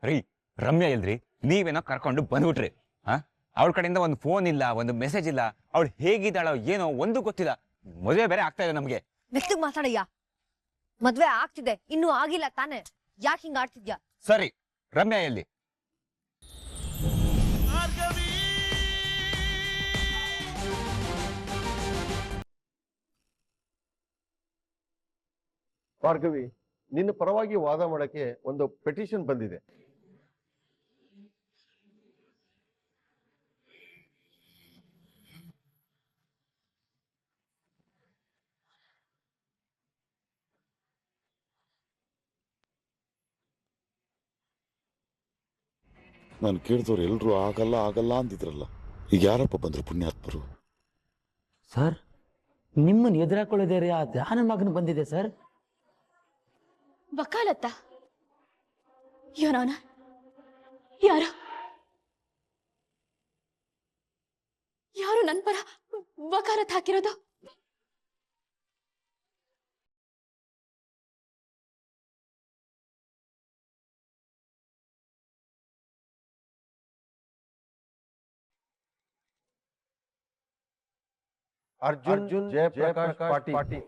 ರೀ ರಮ್ಯಾ ಇಲ್ರಿ, ನೀವೇನೋ ಕರ್ಕೊಂಡು ಬಂದ್ಬಿಟ್ರಿ. ಅವಳ ಕಡೆಯಿಂದ ಒಂದು ಫೋನ್ ಇಲ್ಲ, ಒಂದು ಮೆಸೇಜ್ ಇಲ್ಲ. ಅವಳು ಹೇಗಿದ್ದಾಳೋ ಏನೋ ಒಂದು ಗೊತ್ತಿಲ್ಲ. ಮದುವೆ ಬೇರೆ ಆಗ್ತಾ ಇದೆ ನಮ್ಗೆ. ಮೆತ್ತಗ್ ಮಾತಾಡಯ್ಯ. ಮದ್ವೆ ಆಗ್ತಿದೆ, ಇನ್ನೂ ಆಗಿಲ್ಲ ತಾನೆ, ಯಾಕೆ ಹಿಂಗ ಆಡ್ತಿದ್ಯಾ? ಸರಿ, ರಮ್ಯಾ ಎಲ್ಲಿ? ಭಾರ್ಗವಿ, ನಿನ್ನ ಪರವಾಗಿ ವಾದ ಮಾಡಕ್ಕೆ ಒಂದು ಪೆಟಿಷನ್ ಬಂದಿದೆ. ನಾನು ಕೇಳಿದವ್ರು ಎಲ್ಲರೂ ಆಗಲ್ಲ ಆಗಲ್ಲ ಅಂದಿದ್ರಲ್ಲ, ಈಗ ಯಾರಪ್ಪ ಬಂದ್ರು ಪುಣ್ಯಾತ್ಮರು? ಸರ್, ನಿಮ್ಮನ್ನು ಎದುರಾಕೊಳ್ಳೋದೇ ಆ ಧ್ಯಾನ ಮಗನ ಬಂದಿದೆ ಸರ್. ವಕಾಲತ್ತ? ಯೋನಾನ ಯಾರು ಯಾರು ನನ್ನ ಪರ ವಕಾಲತ್ ಹಾಕಿರೋದು? ಅರ್ಜುನ್ ಜಯಪ್ರಕಾಶ್ ಪಾಟೀಲ್.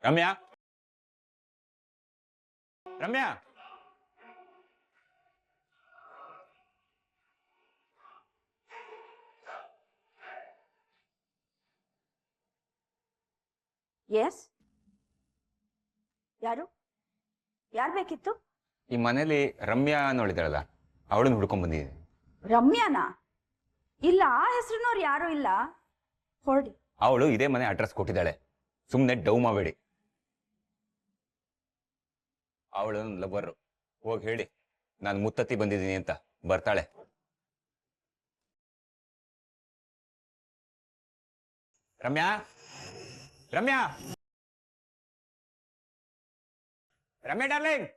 ರಮ್ಯಾ, ರಮ್ಯಾ, ಎಸ್, ಯಾರು ಬೇಕಿತ್ತು? ಈ ಮನೇಲಿ ರಮ್ಯಾ ನೋಡಿದಾಳಲ್ಲ, ಅವಳನ್ನ ಹುಡ್ಕೊಂಡ್ ಬಂದಿದ್ದೀನಿ. ರಮ್ಯಾನಾ? ಇಲ್ಲ, ಆ ಹೆಸರಿನವ್ರು ಯಾರು ಇಲ್ಲ, ಹೊರಡಿ. ಅವಳು ಇದೇ ಮನೆ ಅಡ್ರೆಸ್ ಕೊಟ್ಟಿದ್ದಾಳೆ, ಸುಮ್ಮನೆ ಡೌ ಮಾಡಬೇಡಿ. ಅವಳು ಲವರ್, ಹೋಗಿ ಹೇಳಿ ನಾನು ಮುತ್ತತ್ತಿ ಬಂದಿದ್ದೀನಿ ಅಂತ, ಬರ್ತಾಳೆ. ರಮ್ಯಾ, ರಮ್ಯಾ, ರಮ್ಯಾ ಡಾರ್ಲಿಂಗ್.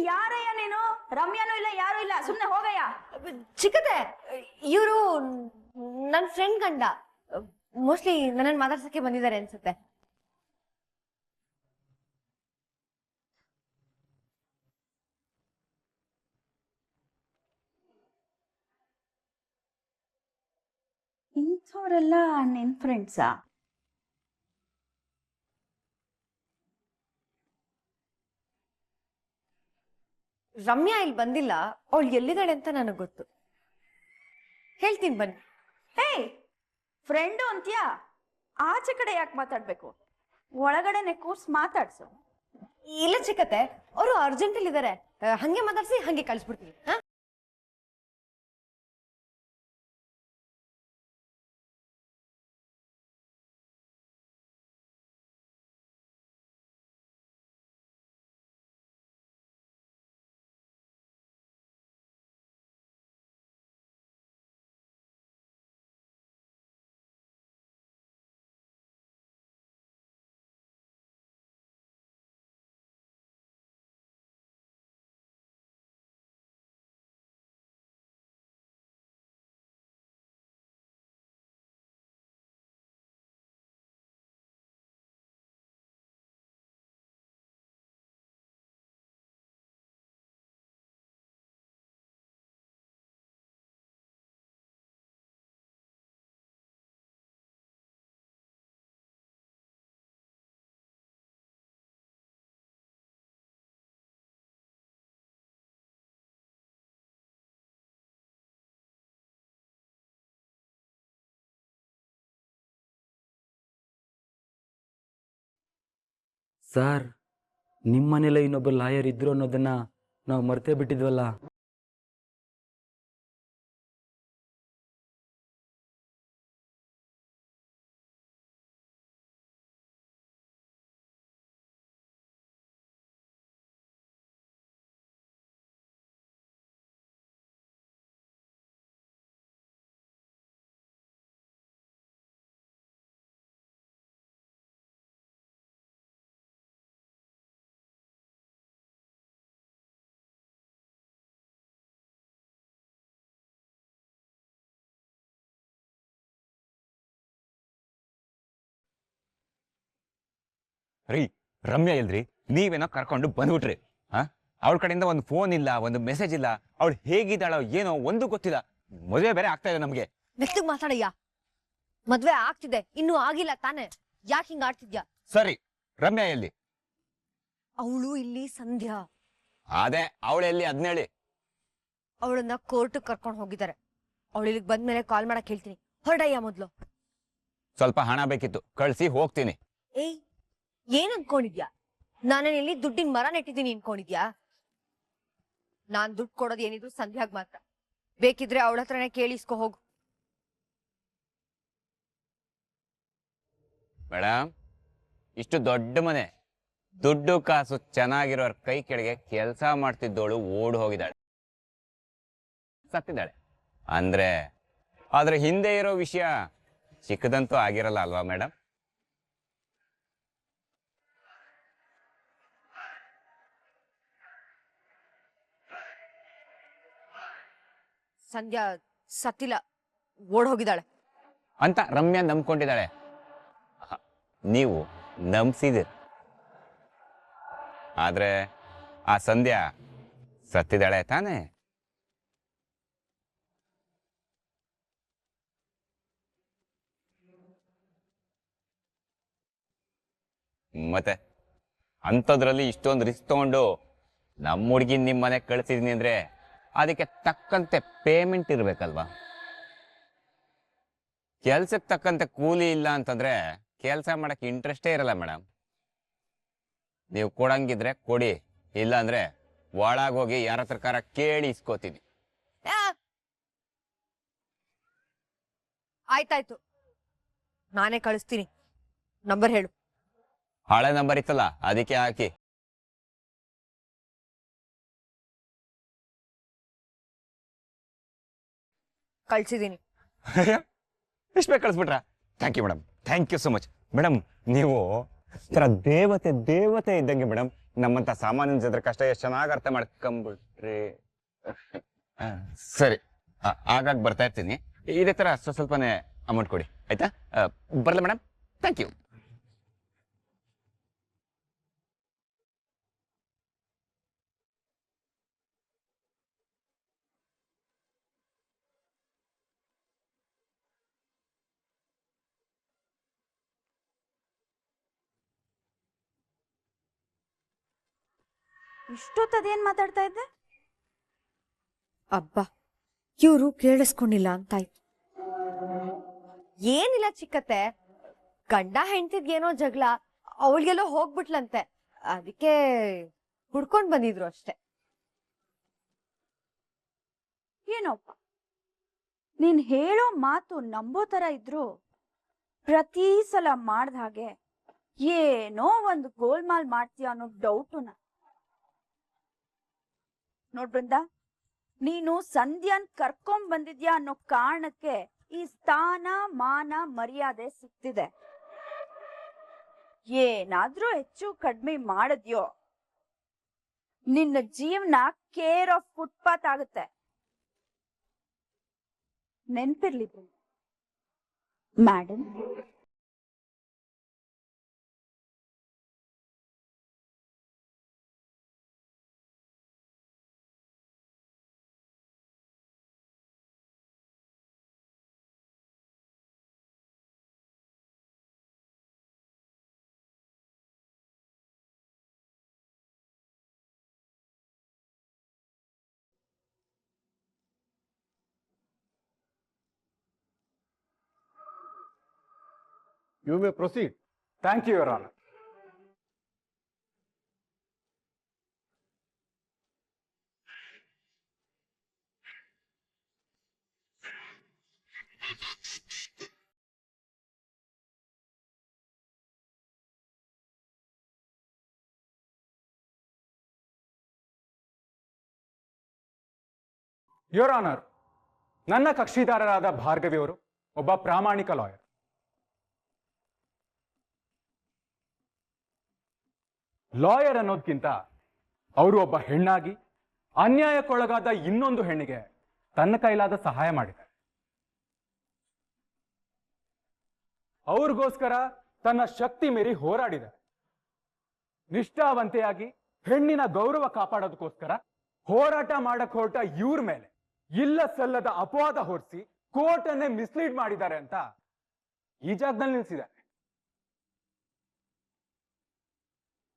ಯಾರಯ್ಯ ನೀನು? ರಮ್ಯಾನೂ ಇಲ್ಲ, ಯಾರು ಇಲ್ಲ, ಸುಮ್ನೆ ಹೋಗಯ್ಯ. ಚಿಕ್ಕತೆ, ಇವರು ನನ್ನ ಫ್ರೆಂಡ್ ಗಂಡ. ಮೋಸ್ಟ್ಲಿ ನನ್ನನ್ನು ಮಾತಾಡ್ಸಕ್ಕೆ ಬಂದಿದ್ದಾರೆ ಅನ್ಸುತ್ತೆ. ಇಂಥವ್ರೆಲ್ಲ ನಿನ್ ಫ್ರೆಂಡ್ಸಾ? ರಮ್ಯಾ ಇಲ್ಲಿ ಬಂದಿಲ್ಲ, ಅವಳು ಎಲ್ಲಿದ್ದಾಳೆ ಅಂತ ನನಗೆ ಗೊತ್ತು. ಹೇಳ್ತೀನಿ ಬನ್ನಿ. ಫ್ರೆಂಡು ಅಂತ್ಯಾ? ಆಚೆ ಕಡೆ ಯಾಕೆ ಮಾತಾಡ್ಬೇಕು, ಒಳಗಡೆನೆ ಕೂರ್ಸ್ ಮಾತಾಡ್ಸು. ಇಲ್ಲ ಚಿಕ್ಕತೆ, ಅವರು ಅರ್ಜೆಂಟ್ ಅಲ್ಲಿ ಇದಾರೆ, ಹಂಗೆ ಮಾತಾಡ್ಸಿ ಹಂಗೆ ಕಳ್ಸ್ಬಿಡ್ತೀನಿ. ಸರ್ ನಿಮ್ಮ ಮನೇಲೆ ಇನ್ನೊಬ್ಬ ಲಾಯರ್ ಇದ್ರು ಅನ್ನೋದನ್ನ ನಾವು ಮರ್ತೇ ಬಿಟ್ಟಿದ್ವಲ್ಲ. ರೀ, ರಮ್ಯಾ ಎಲ್ರಿ? ನೀವೇನೋ ಕರ್ಕೊಂಡು ಬಂದ್ಬಿಟ್ರಿ. ಅವಳ ಕಡೆಯಿಂದ ಒಂದು ಫೋನ್ ಇಲ್ಲ, ಒಂದು ಮೆಸೇಜ್ ಇಲ್ಲ. ಅವಳು ಹೇಗಿದ್ದಾಳೋ ಏನೋ ಒಂದು ಗೊತ್ತಿಲ್ಲ. ಮದುವೆ ಬೇರೆ ಆಗ್ತಾ ಇದೆ ನಮ್ಗೆ. ಮೆತ್ತಗ್ ಮಾತಾಡಯ್ಯ. ಮದ್ವೆ ಆಗ್ತಿದೆ, ಇನ್ನೂ ಆಗಿಲ್ಲ ತಾನೆ, ಯಾಕೆ ಹಿಂಗ ಆಡ್ತಿದ್ಯಾ? ಸರಿ, ರಮ್ಯಾ ಎಲ್ಲಿ? ಅವಳು ಇಲ್ಲಿ ಸಂಧ್ಯಾ. ಅದೇ ಅವಳೆಲ್ಲಿ ಅದ್ನೇಳಿ. ಅವಳನ್ನ ಕೋರ್ಟ್ ಕರ್ಕೊಂಡು ಹೋಗಿದ್ದಾರೆ. ಅವಳು ಇಲ್ಲಿಗೆ ಬಂದ್ಮೇಲೆ ಕಾಲ್ ಮಾಡಕ್ ಹೇಳ್ತೀನಿ. ಹೊರಡಯ್ಯ ಮೊದ್ಲು. ಸ್ವಲ್ಪ ಹಣ ಬೇಕಿತ್ತು, ಕಳ್ಸಿ, ಹೋಗ್ತೀನಿ. ಏಯ್, ಏನ್ ಅನ್ಕೊಂಡಿದ್ಯಾ? ನಾನೇನ್ ಇಲ್ಲಿ ದುಡ್ಡಿನ ಮರ ನೆಟ್ಟಿದ್ದೀನಿ ಅನ್ಕೊಂಡಿದ್ಯಾ? ನಾನ್ ದುಡ್ಡು ಕೊಡೋದು ಏನಿದ್ರು ಸಂಧ್ಯಾಗ್ ಮಾತ್ರ. ಬೇಕಿದ್ರೆ ಅವಳ ಹತ್ರನೇ ಕೇಳಿಸ್ಕೊ ಹೋಗು. ಮೇಡಮ್, ಇಷ್ಟು ದೊಡ್ಡ ಮನೆ, ದುಡ್ಡು ಕಾಸು ಚೆನ್ನಾಗಿರೋರ್ ಕೈ ಕೆಳಗೆ ಕೆಲಸ ಮಾಡ್ತಿದ್ದೋಳು ಓಡ್ ಹೋಗಿದ್ದಾಳೆ, ಸತ್ತಿದ್ದಾಳೆ. ಅಂದ್ರೆ ಅದ್ರ ಹಿಂದೆ ಇರೋ ವಿಷಯ ಚಿಕ್ಕದಂತೂ ಆಗಿರಲ್ಲ ಅಲ್ವಾ ಮೇಡಮ್? ಸಂಧ್ಯಾ ಸತ್ತಿಲ್ಲ, ಓಡ್ ಹೋಗಿದ್ದಾಳೆ ಅಂತ ರಮ್ಯಾ ನಂಬ್ಕೊಂಡಿದ್ದಾಳೆ. ನೀವು ನಂಬಿಸಿದಿರಿ. ಆದ್ರೆ ಆ ಸಂಧ್ಯಾ ಸತ್ತಿದ್ದಾಳೆ ತಾನೇ? ಮತ್ತೆ ಅಂಥದ್ರಲ್ಲಿ ಇಷ್ಟೊಂದು ರಿಸ್ಕ್ ತಗೊಂಡು ನಮ್ಮ ಹುಡುಗಿನ ನಿಮ್ಮ ಮನೆಗೆ ಕಳಿಸಿದೀನಿ ಅಂದ್ರೆ ಅದಕ್ಕೆ ತಕ್ಕಂತೆ ಪೇಮೆಂಟ್ ಇರ್ಬೇಕಲ್ವಾ? ಕೆಲ್ಸಕ್ಕೆ ತಕ್ಕಂತೆ ಕೂಲಿ ಇಲ್ಲ ಅಂತಂದ್ರೆ ಕೆಲಸ ಮಾಡಕ್ಕೆ ಇಂಟ್ರೆಸ್ಟೇ ಇರಲ್ಲ ಮೇಡಮ್. ನೀವು ಕೊಡಂಗಿದ್ರೆ ಕೊಡಿ, ಇಲ್ಲ ಅಂದ್ರೆ ಒಳಗೋಗಿ ಯಾರ ಹತ್ರ ಕೇಳಿ ಇಸ್ಕೋತೀನಿ. ಆಯ್ತಾಯ್ತು, ನಾನೇ ಕಳಿಸ್ತೀನಿ. ನಂಬರ್ ಹೇಳು. ಹಳೆ ನಂಬರ್ ಇತ್ತಲ್ಲ, ಅದಕ್ಕೆ ಹಾಕಿ. ಕಳ್ಸಿದೀನಿ. ಎಷ್ಟು ಬೇಗ ಕಳಿಸ್ಬಿಟ್ರಾ? Thank you madam, thank you so much. Madam, ನೀವು ಥರ ದೇವತೆ ದೇವತೆ ಇದ್ದಂಗೆ ಮೇಡಮ್. ನಮ್ಮಂಥ ಸಾಮಾನ್ಯನ ಜೊತೆ ಕಷ್ಟ ಎಷ್ಟು ಚೆನ್ನಾಗಿ ಅರ್ಥ ಮಾಡ್ಕೊಂಬಿಟ್ರಿ. ಸರಿ, ಆಗಾಗ ಬರ್ತಾ ಇರ್ತೀನಿ. ಇದೇ ಥರ ಸ್ವಲ್ಪನೇ ಅಮೌಂಟ್ ಕೊಡಿ, ಆಯ್ತಾ? ಬರಲ್ಲ ಮೇಡಮ್, ಥ್ಯಾಂಕ್ ಯು. ಇಷ್ಟೊತ್ತದೇನ್ ಮಾತಾಡ್ತಾ ಇದ್ದೆ? ಅಬ್ಬಾ, ಇವ್ರು ಕೇಳಿಸ್ಕೊಂಡಿಲ್ಲ ಅಂತಾಯ್ತು. ಏನಿಲ್ಲ ಚಿಕ್ಕತ್ತೆ, ಗಂಡ ಹೆಂಡ್ತಿದ್ಗೇನೋ ಜಗಳ, ಅವಳಿಗೆಲ್ಲೋ ಹೋಗ್ಬಿಟ್ಲಂತೆ, ಅದಕ್ಕೆ ಹುಡ್ಕೊಂಡ್ ಬಂದಿದ್ರು ಅಷ್ಟೆ. ಏನೋಪ್ಪ, ನೀನ್ ಹೇಳೋ ಮಾತು ನಂಬೋ ತರ ಇದ್ರು ಪ್ರತಿ ಸಲ ಮಾಡ್ದ ಹಾಗೆ ಏನೋ ಒಂದು ಗೋಲ್ಮಾಲ್ ಮಾಡ್ತೀಯ ಅನ್ನೋ ಡೌಟು ನೋಡ್ಬೃಂದ, ನೀನು ಸಂಧ್ಯಾನ್ ಕರ್ಕೊಂಡ್ ಬಂದಿದ್ಯಾ ಅನ್ನೋ ಕಾರಣಕ್ಕೆ ಈ ಸ್ಥಾನ ಮಾನ ಮರ್ಯಾದೆ ಸಿಕ್ತಿದೆ. ಏನಾದ್ರೂ ಹೆಚ್ಚು ಕಡಿಮೆ ಮಾಡಿದ್ಯೋ ನಿನ್ನ ಜೀವನ ಕೇರ್ ಆಫ್ ಫುಟ್ಪಾತ್ ಆಗುತ್ತೆ. ನೆನ್ಪಿರ್ಲಿ madam. You may proceed. Thank you, your honour. Your honour, ನನ್ನ ಕಕ್ಷಿದಾರರಾದ ಭಾರ್ಗವಿ ಅವರು ಒಬ್ಬ ಪ್ರಾಮಾಣಿಕ ಲಾಯರ್. ಲಾಯರ್ ಅನ್ನೋದ್ಕಿಂತ ಅವರು ಒಬ್ಬ ಹೆಣ್ಣಾಗಿ ಅನ್ಯಾಯಕ್ಕೊಳಗಾದ ಇನ್ನೊಂದು ಹೆಣ್ಣಿಗೆ ತನ್ನ ಕೈಲಾದ ಸಹಾಯ ಮಾಡಿದ್ದಾರೆ. ಅವ್ರಿಗೋಸ್ಕರ ತನ್ನ ಶಕ್ತಿ ಮೀರಿ ಹೋರಾಡಿದ್ದಾರೆ. ನಿಷ್ಠಾವಂತೆಯಾಗಿ ಹೆಣ್ಣಿನ ಗೌರವ ಕಾಪಾಡೋದಕ್ಕೋಸ್ಕರ ಹೋರಾಟ ಮಾಡಕ್ ಹೊರಟ ಇವ್ರ ಮೇಲೆ ಇಲ್ಲ ಸಲ್ಲದ ಅಪವಾದ ಹೊರಿಸಿ ಕೋರ್ಟ್ ಅನ್ನೇ ಮಿಸ್ಲೀಡ್ ಮಾಡಿದ್ದಾರೆ ಅಂತ ಈ ಜಾಗದಲ್ಲಿ ನಿಲ್ಸಿದ್ದಾರೆ.